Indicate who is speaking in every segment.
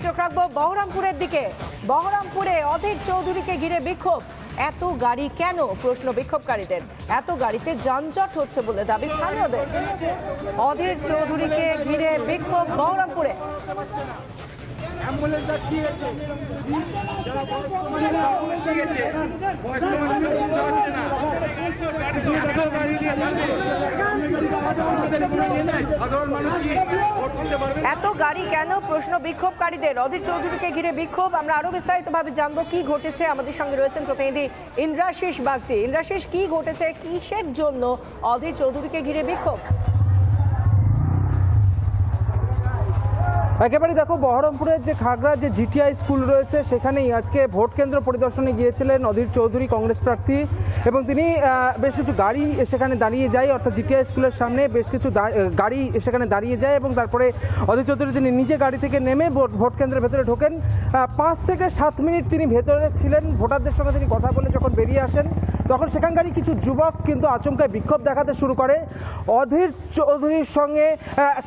Speaker 1: চোখ রাখবো বহরমপুরের দিকে। বহরমপুরে অধীর চৌধুরীকে ঘিরে বিক্ষোভ। এত গাড়ি কেন, প্রশ্ন বিক্ষোভকারীদের। এত গাড়িতে যানজট হচ্ছে বলে দাবি স্থানীয়দের। অধীর চৌধুরীকে ঘিরে বিক্ষোভ বহরমপুরে। এত গাড়ি কেন, প্রশ্ন বিক্ষোভকারীদের। অধীর চৌধুরীকে ঘিরে বিক্ষোভ। আমরা আরো বিস্তারিতভাবে জানবো কি ঘটেছে। আমাদের সঙ্গে রয়েছেন প্রতিনিধি ইন্দ্রাশিস বাগচি। ইন্দ্রাশিস, কি ঘটেছে, কিসের জন্য অধীর চৌধুরীকে ঘিরে বিক্ষোভ?
Speaker 2: একেবারে দেখো, বহরমপুরের যে খাগড়া যে জিটিআই স্কুল রয়েছে সেখানেই আজকে ভোট কেন্দ্র পরিদর্শনে গিয়েছিলেন অধীর চৌধুরী, কংগ্রেস প্রার্থী, এবং তিনি বেশ কিছু গাড়ি সেখানে দাঁড়িয়ে যায়, অর্থাৎ জিটিআই স্কুলের সামনে বেশ কিছু গাড়ি সেখানে দাঁড়িয়ে যায় এবং তারপরে অধীর চৌধুরী তিনি নিজে গাড়ি থেকে নেমে ভোট কেন্দ্রের ভেতরে ঢোকেন। 5 থেকে 7 মিনিট তিনি ভেতরে ছিলেন। ভোটারদের সঙ্গে তিনি কথা বলে যখন বেরিয়ে আসেন তখন সেখানকারই কিছু যুবক কিন্তু আচমকায় বিক্ষোভ দেখাতে শুরু করে। অধীর চৌধুরীর সঙ্গে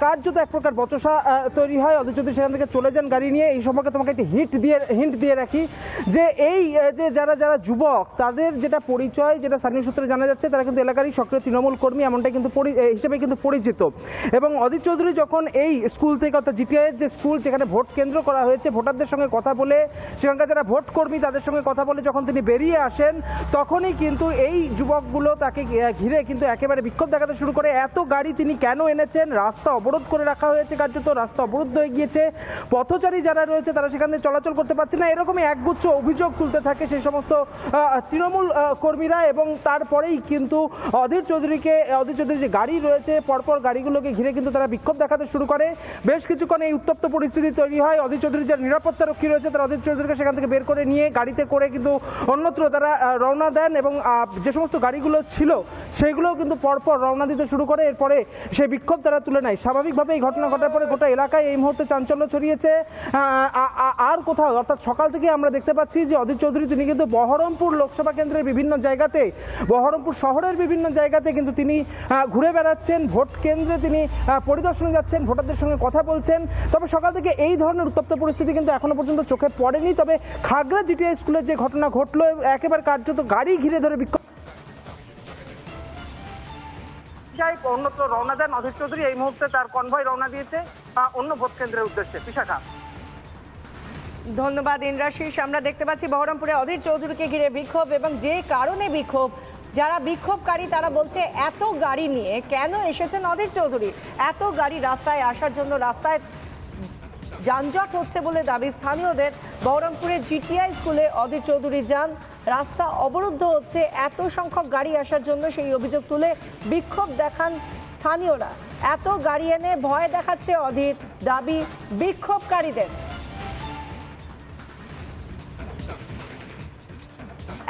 Speaker 2: কার্যত এক প্রকার বচসা তৈরি হয়। অধীর চৌধুরী সেখান থেকে চলে যান গাড়ি নিয়ে। এই সম্পর্কে তোমাকে একটি হিন্ট দিয়ে রাখি যে এই যে যারা যুবক, তাদের যেটা পরিচয়, যেটা স্থানীয় সূত্রে জানা যাচ্ছে, তারা কিন্তু এলাকারই সক্রিয় তৃণমূল কর্মী এমনটাই কিন্তু হিসেবে কিন্তু পরিচিত। এবং অধীর চৌধুরী যখন এই স্কুল থেকে, অর্থাৎ জিটিআইয়ের যে স্কুল যেখানে ভোট কেন্দ্র করা হয়েছে, ভোটারদের সঙ্গে কথা বলে, সেখানকার যারা ভোট কর্মী তাদের সঙ্গে কথা বলে যখন তিনি বেরিয়ে আসেন, তখনই কিন্তু এই যুবকগুলো তাকে ঘিরে কিন্তু একেবারে বিক্ষোভ দেখাতে শুরু করে। এত গাড়ি তিনি কেন এনেছেন, রাস্তা অবরোধ করে রাখা হয়েছে, কার্যত রাস্তা অবরুদ্ধ হয়ে গিয়েছে, পথচারী যারা রয়েছে তারা সেখানে চলাচল করতে পারছে না, এরকমই একগুচ্ছ অভিযোগ তুলতে থাকে সেই সমস্ত তৃণমূল কর্মীরা। এবং তারপরেই কিন্তু অধীর চৌধুরীর যে গাড়ি রয়েছে, পরপর গাড়িগুলোকে ঘিরে কিন্তু তারা বিক্ষোভ দেখাতে শুরু করে। বেশ কিছুক্ষণ এই উত্তপ্ত পরিস্থিতি তৈরি হয়। অধীর চৌধুরীর যে নিরাপত্তা রক্ষী রয়েছে তারা অধীর চৌধুরীকে সেখান থেকে বের করে নিয়ে গাড়িতে করে কিন্তু অন্যত্র তারা রওনা দেন এবং যে সমস্ত গাড়িগুলো ছিল সেগুলোও কিন্তু পরপর রওনা দিতে শুরু করে। এরপরে সেই বিক্ষোভ তারা তুলে নেয়। স্বাভাবিকভাবে এই ঘটনা ঘটার পরে গোটা এলাকায় এই মুহূর্তে চাঞ্চল্য ছড়িয়েছে। আর কোথাও, অর্থাৎ সকাল থেকে আমরা দেখতে পাচ্ছি যে অধীর চৌধুরী তিনি কিন্তু বহরমপুর লোকসভা কেন্দ্রের বিভিন্ন জায়গাতে, বহরমপুর শহরের বিভিন্ন জায়গাতে কিন্তু তিনি ঘুরে বেড়াচ্ছেন, ভোট কেন্দ্রে তিনি পরিদর্শনে যাচ্ছেন, ভোটারদের সঙ্গে কথা বলছেন। তবে সকাল থেকে এই ধরনের উত্তপ্ত পরিস্থিতি কিন্তু এখনো পর্যন্ত চোখে পড়েনি। তবে খাগড়া জিটিআই স্কুলের যে ঘটনা ঘটলো, একেবারে কার্যত গাড়ি ঘিরে ধরে বিক্ষোভ অন্যত্র রওনা দেন অধীর চৌধুরী। এই মুহূর্তে তার কনভয় রওনা দিয়েছে অন্য ভোট কেন্দ্রের উদ্দেশ্যে। বিশাখা,
Speaker 1: ধন্যবাদ ইন্দ্রাশিস। আমরা দেখতে পাচ্ছি বহরমপুরে অধীর চৌধুরীকে ঘিরে বিক্ষোভ, এবং যে কারণে বিক্ষোভ, যারা বিক্ষোভকারী তারা বলছে এত গাড়ি নিয়ে কেন এসেছেন অধীর চৌধুরী। এত গাড়ি রাস্তায় আসার জন্য রাস্তায় যানজট হচ্ছে বলে দাবি স্থানীয়দের। বহরমপুরের জিটিআই স্কুলে অধীর চৌধুরী যান, রাস্তা অবরুদ্ধ হচ্ছে এত সংখ্যক গাড়ি আসার জন্য, সেই অভিযোগ তুলে বিক্ষোভ দেখান স্থানীয়রা। এত গাড়ি এনে ভয় দেখাচ্ছে অধীর, দাবি বিক্ষোভকারীদের।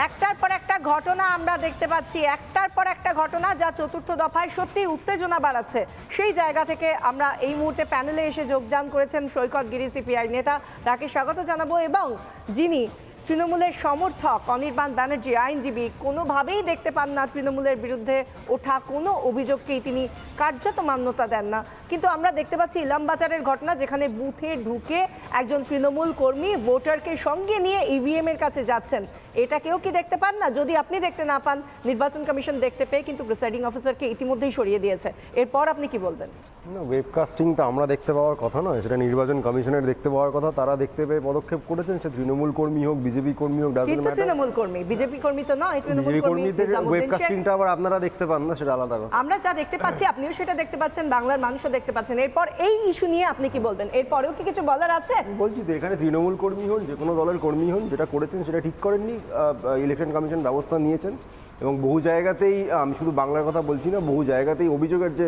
Speaker 1: একটার পর একটা ঘটনা আমরা দেখতে পাচ্ছি, একটার পর একটা ঘটনা যা চতুর্থ দফায় সত্যি উত্তেজনা বাড়াচ্ছে। সেই জায়গা থেকে আমরা এই মুহূর্তে প্যানেলে এসে যোগদান করেছেন সৈকত গিরি, সিপিআই নেতা, তাকে স্বাগত জানাবো। এবং যিনি তৃণমূলের সমর্থক অনির্বাণ ব্যানার্জি, আইনজীবী, কোনোভাবেই দেখতে পান না তৃণমূলের বিরুদ্ধে ওঠা কোনো অভিযোগকেই তিনি কার্যত মান্যতা দেন না। কিন্তু আমরা দেখতে পাচ্ছি ইলামবাজারের ঘটনা, যেখানে বুথে ঢুকে একজন তৃণমূল কর্মী ভোটারকে সঙ্গে নিয়ে ইভিএম এর কাছে যাচ্ছেন। এটা কেউ কি দেখতে পান না? যদি আপনি দেখতে না পান, নির্বাচন কমিশন দেখতে পেয়ে কিন্তু প্রিসাইডিং অফিসারকে ইতিমধ্যেই সরিয়ে দিয়েছে। এরপর আপনি কি বলবেন?
Speaker 3: না, ওয়েবকাস্টিং তো আমরা দেখতে পাওয়ার কথা নয়, সেটা নির্বাচন কমিশনের দেখতে পাওয়ার কথা। তারা দেখতে পেয়ে পদক্ষেপ করেছেন, সে তৃণমূল কর্মী হোক, বিজেপি কর্মী হোক,
Speaker 1: কিন্তু তৃণমূল কর্মী, বিজেপি কর্মী তো নয়। তৃণমূল কর্মীদের
Speaker 3: ওয়েবকাস্টিংটা আবার আপনারা দেখতে পান না, সেটা আলাদা কথা।
Speaker 1: আমরা যা দেখতে পাচ্ছি আপনিও সেটা দেখতে পাচ্ছেন, বাংলার মানুষও দেখতে পাচ্ছেন। এরপর এই ইস্যু নিয়ে আপনি কি বলবেন? এরপরেও কি কিছু বলার আছে?
Speaker 3: বলছি তো, এখানে তৃণমূল কর্মী হন, যে কোনো দলের কর্মী হন, যেটা করেছেন সেটা ঠিক করেননি। ইলেকশন কমিশন ব্যবস্থা নিয়েছেন এবং বহু জায়গাতেই, আমি শুধু বাংলার কথা বলছি না, বহু জায়গাতেই অভিযোগের যে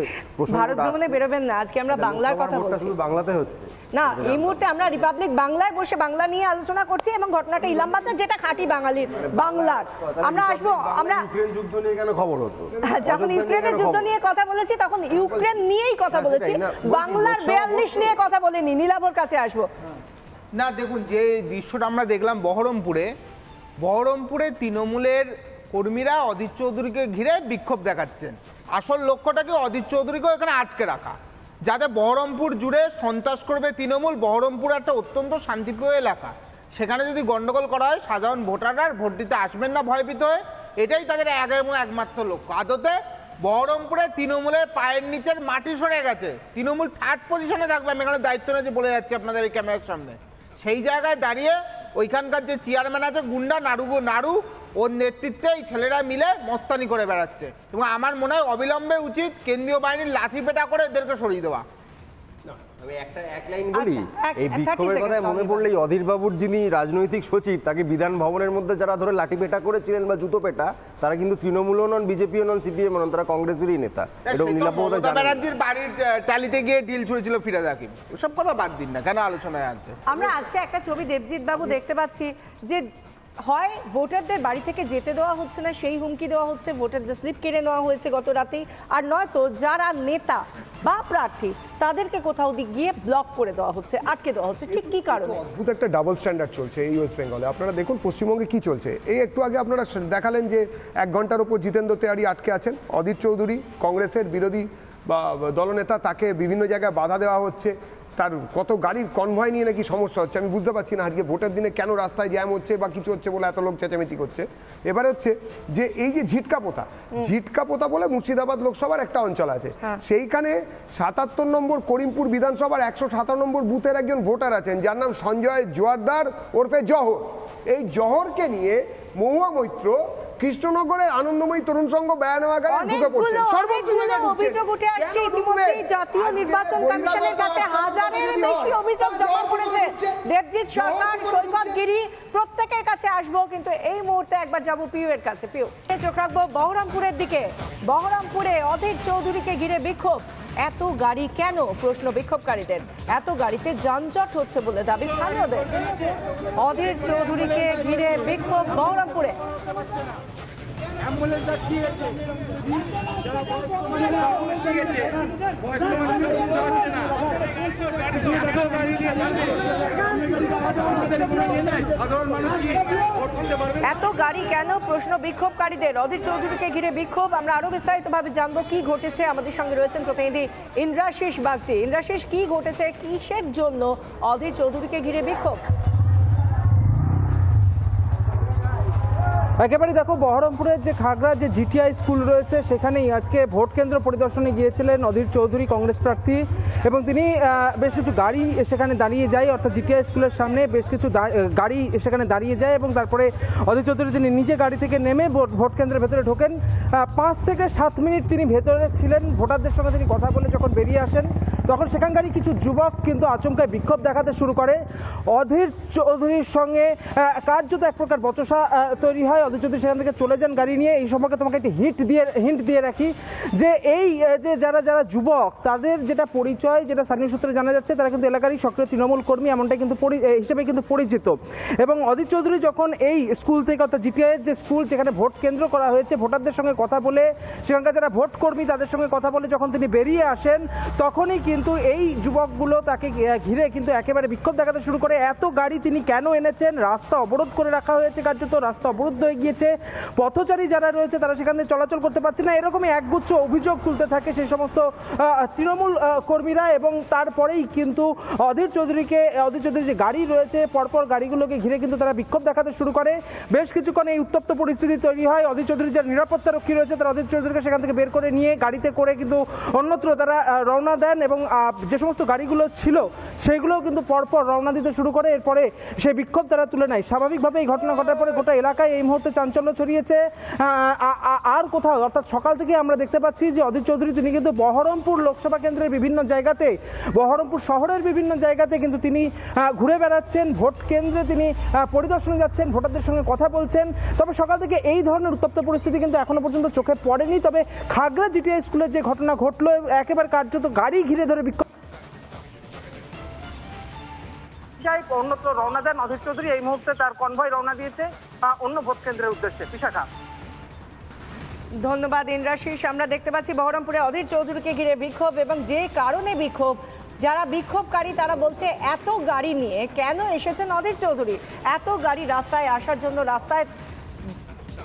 Speaker 1: ভারত ভ্রমণে বেরোবেন না, আজকে আমরা বাংলার কথা বলছি।
Speaker 3: শুধু বাংলাতে হচ্ছে
Speaker 1: না, এই মুহূর্তে আমরা রিপাবলিক বাংলায় বসে বাংলা নিয়ে আলোচনা করছি এবং ঘটনাটা ইলামবাজার, যেটা খাঁটি বাঙালির বাংলার। আমরা আসবো, আমরা
Speaker 3: ইউক্রেন যুদ্ধ নিয়ে কেন খবর হতো?
Speaker 1: যখন ইউক্রেনের যুদ্ধ নিয়ে কথা বলেছি তখন ইউক্রেন নিয়েই কথা বলেছি, বাংলার 42 নিয়ে কথা বলিনি। নীলাভর কাছে আসবো।
Speaker 4: না, দেখুন, যে দৃশ্যটা আমরা দেখলাম বহরমপুরে তৃণমূলের কর্মীরা অধীর চৌধুরীকে ঘিরে বিক্ষোভ দেখাচ্ছেন। আসল লক্ষ্যটাকে অধীর চৌধুরীকেও এখানে আটকে রাখা। যাতে বহরমপুর জুড়ে সন্ত্রাস করবে তৃণমূল। বহরমপুর একটা অত্যন্ত শান্তিপ্রিয় এলাকা, সেখানে যদি গন্ডগোল করা হয় সাধারণ ভোটাররা ভোট দিতে আসবেন না ভয়ভীত হয়ে, এটাই তাদের একমাত্র লক্ষ্য। আদতে বহরমপুরে তৃণমূলের পায়ের নিচের মাটি সরে গেছে, তৃণমূল থার্ড পজিশনে থাকবে। আমি এখানে দায়িত্ব নিয়ে বলে যাচ্ছি আপনাদের এই ক্যামেরার সামনে। সেই জায়গায় দাঁড়িয়ে ওইখানকার যে চেয়ারম্যান আছে গুন্ডা নাড়ু, ওর নেতৃত্বে এই ছেলেরা মিলে মস্তানি করে বেড়াচ্ছে, এবং আমার মনে হয় অবিলম্বে উচিত কেন্দ্রীয় বাহিনীর লাঠিপেটা করে এদেরকে সরিয়ে দেওয়া।
Speaker 3: আমি এক লাইন বলি,
Speaker 1: আচ্ছা,
Speaker 3: এই বিক্ষোভের কথায় মনে পড়লেই অধীর বাবুর যিনি রাজনৈতিক সচিব, তাকে বিধান ভবনের মধ্যে যারা ধরে লাঠি পেটা করেছিলেন বা জুতো পেটা, তারা কিন্তু তৃণমূলও নন, বিজেপিও নন, সিপিএম নন, তারা কংগ্রেসেরই নেতা। এটা
Speaker 4: মমতা ব্যানার্জির বাড়ির টালিতে গিয়ে ঢিল ছুঁড়েছিল ফিরাদ হাকিম, ওসব কথা বাদ দিন না, কেন আলোচনায় আছে?
Speaker 1: আমরা আজকে একটা ছবি দেবজিৎ বাবু দেখতে পাচ্ছি যে হয় ভোটারদের বাড়ি থেকে যেতে দেওয়া হচ্ছে না, সেই হুমকি দেওয়া হচ্ছে, ভোটারদের স্লিপ কেড়ে নেওয়া হয়েছে গত রাতেই, আর নয়তো যারা নেতা বা প্রার্থী তাদেরকে কোথাও গিয়ে ব্লক করে দেওয়া হচ্ছে, আটকে দেওয়া হচ্ছে। ঠিক কি কারণে?
Speaker 5: অদ্ভুত একটা ডাবল স্ট্যান্ডার্ড চলছে এই ওয়েস্ট বেঙ্গলে। আপনারা দেখুন পশ্চিমবঙ্গে কি চলছে। এই একটু আগে আপনারা দেখালেন যে 1 ঘন্টার উপর জিতেন্দ্র তেওয়ারি আটকে আছেন। অধীর চৌধুরী কংগ্রেসের বিরোধী বা দলনেতা, তাকে বিভিন্ন জায়গায় বাধা দেওয়া হচ্ছে। তার কত গাড়ির কনভয় নিয়ে নাকি সমস্যা হচ্ছে। আমি বুঝতে পারছি না আজকে ভোটের দিনে কেন রাস্তায় জ্যাম হচ্ছে বা কিছু হচ্ছে বলে এত লোক চেঁচামেচি করছে। এবারে হচ্ছে যে এই যে ঝিটকা পোতা বলে মুর্শিদাবাদ লোকসভার একটা অঞ্চল আছে, সেইখানে 77 নম্বর করিমপুর বিধানসভার 117 নম্বর বুথের একজন ভোটার আছেন যার নাম সঞ্জয় জোয়ারদার ওরফে জহর। এই জহরকে নিয়ে মহুয়া মৈত্র কৃষ্ণনগরের আনন্দময়ী তরুণ সংঘ বেয়ানাগারে ঢুকে পড়ছে।
Speaker 1: অভিযোগ উঠে আসছে, ইতিমধ্যেই জাতীয় নির্বাচন কমিশনের কাছে হাজারের বেশি অভিযোগ জমা পড়েছে। দেবজিৎ সরকার, সৈকত গিরি প্রত্যেকের কাছে আসবো, কিন্তু এই মুহূর্তে একবার যাবো পিউ এর কাছে। পিউ, চোখ রাখবো বহরমপুরের দিকে। বহরমপুরে অধীর চৌধুরীকে ঘিরে বিক্ষোভ। এত গাড়ি কেন? প্রশ্ন বিক্ষোভকারীদের। এত গাড়িতে যানজট হচ্ছে বলে দাবি স্থানীয়দের। অধীর চৌধুরীকে ঘিরে বিক্ষোভ বহরমপুরে। এত গাড়ি কেন? প্রশ্ন বিক্ষোভকারীদের। অধীর চৌধুরীকে ঘিরে বিক্ষোভ। আমরা আরো বিস্তারিতভাবে জানবো কি ঘটেছে। আমাদের সঙ্গে রয়েছেন প্রতিনিধি ইন্দ্রাশিস বাগচি। ইন্দ্রাশিস, কি ঘটেছে, কিসের জন্য অধীর চৌধুরীকে ঘিরে বিক্ষোভ?
Speaker 2: একেবারে দেখো, বহরমপুরের যে খাগড়া যে জিটিআই স্কুল রয়েছে সেখানেই আজকে ভোট কেন্দ্র পরিদর্শনে গিয়েছিলেন অধীর চৌধুরী, কংগ্রেস প্রার্থী, এবং তিনি বেশ কিছু গাড়ি সেখানে দাঁড়িয়ে যায়, অর্থাৎ জিটিআই স্কুলের সামনে বেশ কিছু গাড়ি সেখানে দাঁড়িয়ে যায়, এবং তারপরে অধীর চৌধুরী তিনি নিজে গাড়ি থেকে নেমে ভোট কেন্দ্রের ভেতরে ঢোকেন। 5 থেকে 7 মিনিট তিনি ভেতরে ছিলেন। ভোটারদের সঙ্গে তিনি কথা বলে যখন বেরিয়ে আসেন, তখন সেখানকারই কিছু যুবক কিন্তু আচমকায় বিক্ষোভ দেখাতে শুরু করে। অধীর চৌধুরীর সঙ্গে কার্যত এক প্রকার বচসা তৈরি হয়। অধীর চৌধুরী সেখান থেকে চলে যান গাড়ি নিয়ে। এই সম্পর্কে তোমাকে একটি হিন্ট দিয়ে রাখি যে এই যে যারা যুবক, তাদের যেটা পরিচয়, যেটা স্থানীয় সূত্রে জানা যাচ্ছে, তারা কিন্তু এলাকারই সক্রিয় তৃণমূল কর্মী এমনটাই কিন্তু হিসেবে কিন্তু পরিচিত। এবং অধীর চৌধুরী যখন এই স্কুল থেকে, অর্থাৎ জিটিআইয়ের যে স্কুল যেখানে ভোট কেন্দ্র করা হয়েছে, ভোটারদের সঙ্গে কথা বলে, সেখানকার যারা ভোট কর্মী তাদের সঙ্গে কথা বলে যখন তিনি বেরিয়ে আসেন, তখনই কিন্তু এই যুবকগুলো তাকে ঘিরে কিন্তু একেবারে বিক্ষোভ দেখাতে শুরু করে। এত গাড়ি তিনি কেন এনেছেন? রাস্তা অবরোধ করে রাখা হয়েছে, কার্যত রাস্তা অবরুদ্ধ হয়ে গিয়েছে, পথচারী যারা রয়েছে তারা সেখান থেকে চলাচল করতে পারছে না। এরকমই একগুচ্ছ অভিযোগ তুলতে থাকে সেই সমস্ত তৃণমূল কর্মীরা। এবং তারপরেই কিন্তু অধীর চৌধুরীর যে গাড়ি রয়েছে, পরপর গাড়িগুলোকে ঘিরে কিন্তু তারা বিক্ষোভ দেখাতে শুরু করে। বেশ কিছুক্ষণ এই উত্তপ্ত পরিস্থিতি তৈরি হয়। অধীর চৌধুরীর যারা নিরাপত্তা রক্ষী রয়েছে তারা অধীর চৌধুরীকে সেখান থেকে বের করে নিয়ে গাড়িতে করে কিন্তু অন্যত্র তারা রওনা দেন, এবং যে সমস্ত গাড়িগুলো ছিল সেগুলোও কিন্তু পরপর রওনা দিতে শুরু করে। এরপরে সেই বিক্ষোভ তারা তুলে নেয়। স্বাভাবিকভাবে এই ঘটনা ঘটার পরে গোটা এলাকায় এই মুহূর্তে চাঞ্চল্য ছড়িয়েছে। আর কোথাও, অর্থাৎ সকাল থেকে আমরা দেখতে পাচ্ছি যে অধীর চৌধুরী তিনি কিন্তু বহরমপুর লোকসভা কেন্দ্রের বিভিন্ন জায়গাতে, বহরমপুর শহরের বিভিন্ন জায়গাতে কিন্তু তিনি ঘুরে বেড়াচ্ছেন। ভোট কেন্দ্রে তিনি পরিদর্শনে যাচ্ছেন, ভোটারদের সঙ্গে কথা বলছেন। তবে সকাল থেকে এই ধরনের উত্তপ্ত পরিস্থিতি কিন্তু এখনো পর্যন্ত চোখে পড়েনি। তবে খাগড়া জিটিআই স্কুলের যে ঘটনা ঘটলো, একেবারে কার্যত গাড়ি ঘিরে ধরে বিক্ষোভ অন্যত্র রওনা দেন অধীর চৌধুরী। এই মুহূর্তে তার কনভয় রওনা দিয়েছে অন্য ভোট কেন্দ্রের উদ্দেশ্যে। বিশাখা,
Speaker 1: ধন্যবাদ ইন্দ্রাশিস। আমরা দেখতে পাচ্ছি বহরমপুরে অধীর চৌধুরীকে ঘিরে বিক্ষোভ, এবং যে কারণে বিক্ষোভ, যারা বিক্ষোভকারী তারা বলছে এত গাড়ি নিয়ে কেন এসেছেন অধীর চৌধুরী? এত গাড়ি রাস্তায় আসার জন্য, রাস্তায়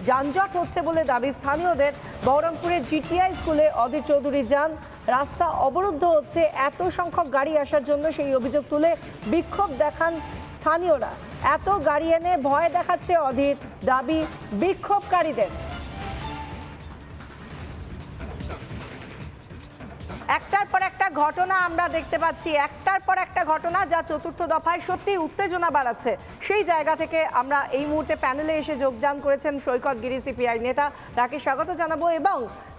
Speaker 1: যানজট হচ্ছে বলে দাবি স্থানীয়দের। বহরমপুরের জিটিআই স্কুলে অধীর চৌধুরী যান, রাস্তা অবরুদ্ধ হচ্ছে এত সংখ্যক গাড়ি আসার জন্য, সেই অভিযোগ তুলে বিক্ষোভ দেখান স্থানীয়রা। এত গাড়ি এনে ভয় দেখাচ্ছে অধীর, দাবি বিক্ষোভকারীদের। একটার পর একটা ঘটনা আমরা দেখতে পাচ্ছি, একটার পর একটা ঘটনা যা চতুর্থ দফায় সত্যি উত্তেজনা বাড়াচ্ছে। সেই জায়গা থেকে আমরা এই মুহূর্তে প্যানেলে এসে যোগদান করেছেন সৈকত গিরি সিপিআই নেতা, তাকে স্বাগত জানাবো। এবং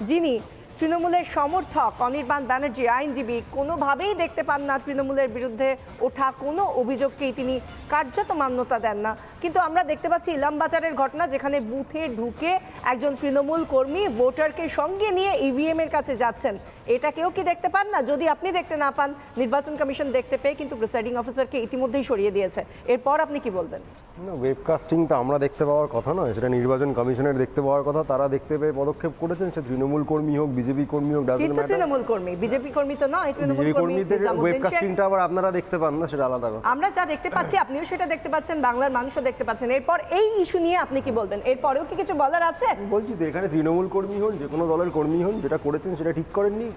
Speaker 1: যিনি তৃণমূলের সমর্থক অনির্বাণ ব্যানার্জি আইনজীবী, কোনোভাবেই দেখতে পান না তৃণমূলের বিরুদ্ধে ওঠা কোনো অভিযোগকেই তিনি কার্যত মান্যতা দেন না। কিন্তু আমরা দেখতে পাচ্ছি ইলামবাজারের ঘটনা, যেখানে বুথে ঢুকে একজন তৃণমূল কর্মী ভোটারকে সঙ্গে নিয়ে ইভিএম এর কাছে যাচ্ছেন। এটা কেউ কি দেখতে পান না? যদি আপনি দেখতে না পান, নির্বাচন কমিশন দেখতে পেয়ে কিন্তু প্রিসাইডিং অফিসারকে ইতিমধ্যেই সরিয়ে দিয়েছে। এরপর আপনি কি বলবেন?
Speaker 3: না, ওয়েবকাস্টিং তো আমরা দেখতে পাওয়ার কথা নয়, সেটা নির্বাচন কমিশনের দেখতে পাওয়ার কথা। তারা দেখতে পেয়ে পদক্ষেপ করেছেন, সে তৃণমূল কর্মী হোক, বিজেপি কর্মী হোক, ডাজন্ট ম্যাটার।
Speaker 1: তৃণমূল কর্মী, বিজেপি কর্মী তো নয়।
Speaker 3: বিজেপি কর্মীদের ওয়েবকাস্টিংটা আবার আপনারা দেখতে পান না, সেটা আলাদা কথা।
Speaker 1: আমরা যা দেখতে পাচ্ছি আপনিও সেটা দেখতে পাচ্ছেন, বাংলার মানুষও দেখতে পাচ্ছেন। এরপর এই ইস্যু নিয়ে আপনি কি বলবেন? এরপরেও কি কিছু বলার আছে?
Speaker 3: বলছি তো, এখানে তৃণমূল কর্মী হন, যে কোনো দলের কর্মী হন, যেটা করেছেন সেটা ঠিক করেননি।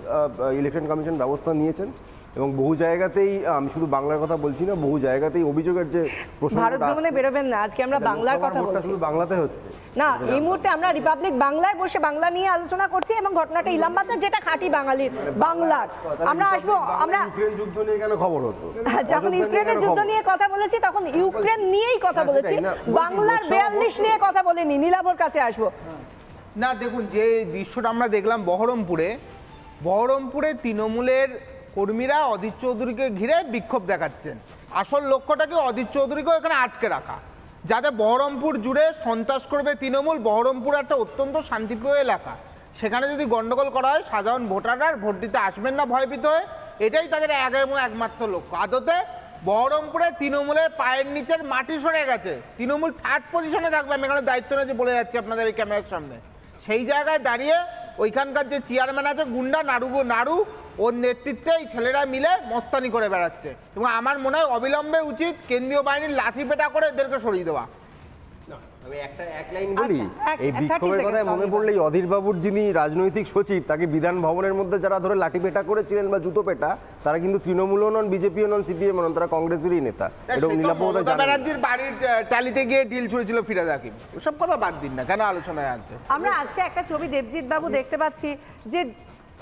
Speaker 3: ইলেকশন কমিশন ব্যবস্থা নিয়েছেন এবং বহু জায়গাতেই, আমি শুধু বাংলার কথা বলছি না, বহু জায়গাতেই অভিযোগের যে
Speaker 1: ভারত ভ্রমণে বেরোবেন না, আজকে আমরা বাংলার কথা বলছি।
Speaker 3: শুধু বাংলাতে হচ্ছে
Speaker 1: না, এই মুহূর্তে আমরা রিপাবলিক বাংলায় বসে বাংলা নিয়ে আলোচনা করছি এবং ঘটনাটা ইলামবাজার, যেটা খাঁটি বাঙালির বাংলার। আমরা আসবো, আমরা
Speaker 3: ইউক্রেন যুদ্ধ নিয়ে কেন খবর হতো?
Speaker 1: যখন ইউক্রেনের যুদ্ধ নিয়ে কথা বলেছি তখন ইউক্রেন নিয়েই কথা বলেছি, বাংলার 42 নিয়ে কথা বলিনি। নীলাভর কাছে আসবো।
Speaker 4: না, দেখুন যে দৃশ্যটা আমরা দেখলাম বহরমপুরে তৃণমূলের কর্মীরা অধীর চৌধুরীকে ঘিরে বিক্ষোভ দেখাচ্ছেন। আসল লক্ষ্যটাকে অধীর চৌধুরীকেও এখানে আটকে রাখা, যাতে বহরমপুর জুড়ে সন্ত্রাস করবে তৃণমূল। বহরমপুর একটা অত্যন্ত শান্তিপ্রিয় এলাকা, সেখানে যদি গন্ডগোল করা হয় সাধারণ ভোটাররা ভোট দিতে আসবেন না ভয়ভীত হয়ে, এটাই তাদের এক এবং একমাত্র লক্ষ্য। আদতে বহরমপুরে তৃণমূলের পায়ের নিচের মাটি সরে গেছে, তৃণমূল থার্ড পজিশনে থাকবে। আমি এখানে দায়িত্ব নিয়ে বলে যাচ্ছি আপনাদের এই ক্যামেরার সামনে। সেই জায়গায় দাঁড়িয়ে ওইখানকার যে চেয়ারম্যান আছে গুন্ডা নাড়ু, ওর নেতৃত্বে এই ছেলেরা মিলে মস্তানি করে বেড়াচ্ছে। এবং আমার মনে হয় অবিলম্বে উচিত কেন্দ্রীয় বাহিনীর লাঠি পেটা করে এদেরকে সরিয়ে দেওয়া।
Speaker 3: আমি এক লাইন বলি, এই বিক্ষোভের কথায় মনে পড়লেই অধীর বাবুর যিনি রাজনৈতিক সচিব, তাকে বিধান ভবনের মধ্যে যারা ধরে লাঠি পেটা করেছিলেন বা জুতো পেটা, তারা কিন্তু তৃণমূলও নন, বিজেপিও নন, সিপিএম নন, তারা কংগ্রেসেরই নেতা।
Speaker 4: মমতা ব্যানার্জির বাড়ির টালিতে গিয়ে ঢিল ছুঁড়েছিল ফিরাদ হাকিম। ওসব কথা বাদ দিন না, কেন আলোচনায় আনছে?
Speaker 1: আমরা আজকে একটা ছবি দেবজিৎ বাবু দেখতে পাচ্ছি যে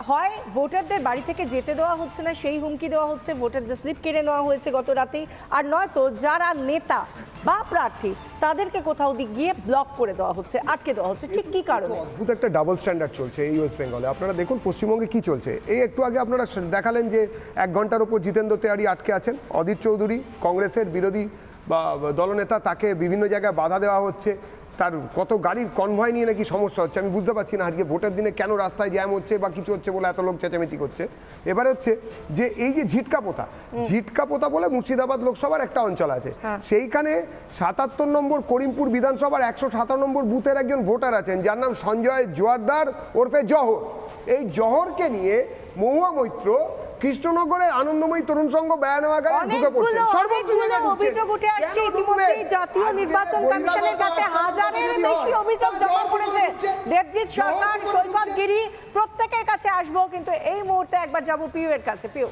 Speaker 1: হয় ভোটারদের বাড়ি থেকে যেতে দেওয়া হচ্ছে না, সেই হুমকি দেওয়া হচ্ছে, ভোটারদের স্লিপ কেড়ে নেওয়া হয়েছে গত রাতেই, আর নয়তো যারা নেতা বা প্রার্থী তাদেরকে কোথাও গিয়ে ব্লক করে দেওয়া হচ্ছে, আটকে দেওয়া হচ্ছে। ঠিক কি কারণে?
Speaker 5: অদ্ভুত একটা ডাবল স্ট্যান্ডার্ড চলছে এই ওয়েস্ট বেঙ্গলে। আপনারা দেখুন পশ্চিমবঙ্গে কি চলছে। এই একটু আগে আপনারা দেখালেন যে 1 ঘন্টার ওপর জিতেন্দ্র তেওয়ারি আটকে আছেন। অধীর চৌধুরী কংগ্রেসের বিরোধী বা দলনেতা, তাকে বিভিন্ন জায়গায় বাধা দেওয়া হচ্ছে। তার কত গাড়ির কনভয় নিয়ে নাকি সমস্যা হচ্ছে। আমি বুঝতে পারছি না আজকে ভোটের দিনে কেন রাস্তায় জ্যাম হচ্ছে বা কিছু হচ্ছে বলে এত লোক চেঁচামেচি করছে। এবারে হচ্ছে যে এই যে ঝিটকা পোতা বলে মুর্শিদাবাদ লোকসভার একটা অঞ্চল আছে, সেইখানে 77 নম্বর করিমপুর বিধানসভার 117 নম্বর বুথের একজন ভোটার আছেন, যার নাম সঞ্জয় জোয়ারদার ওরফে জহর। এই জহরকে নিয়ে মহুয়া মৈত্র কৃষ্ণনগরের আনন্দময়ী তরুণ সংঘ বেয়ানাগারে ঢুকে পড়ছে।
Speaker 1: অভিযোগ উঠে আসছে, ইতিমধ্যেই জাতীয় নির্বাচন কমিশনের কাছে হাজারের বেশি অভিযোগ জমা পড়েছে। দেবজিৎ সরকার, সৈকত গিরি, প্রত্যেকের কাছে আসবো, কিন্তু এই মুহূর্তে একবার যাবো পিউ এর কাছে। পিউ।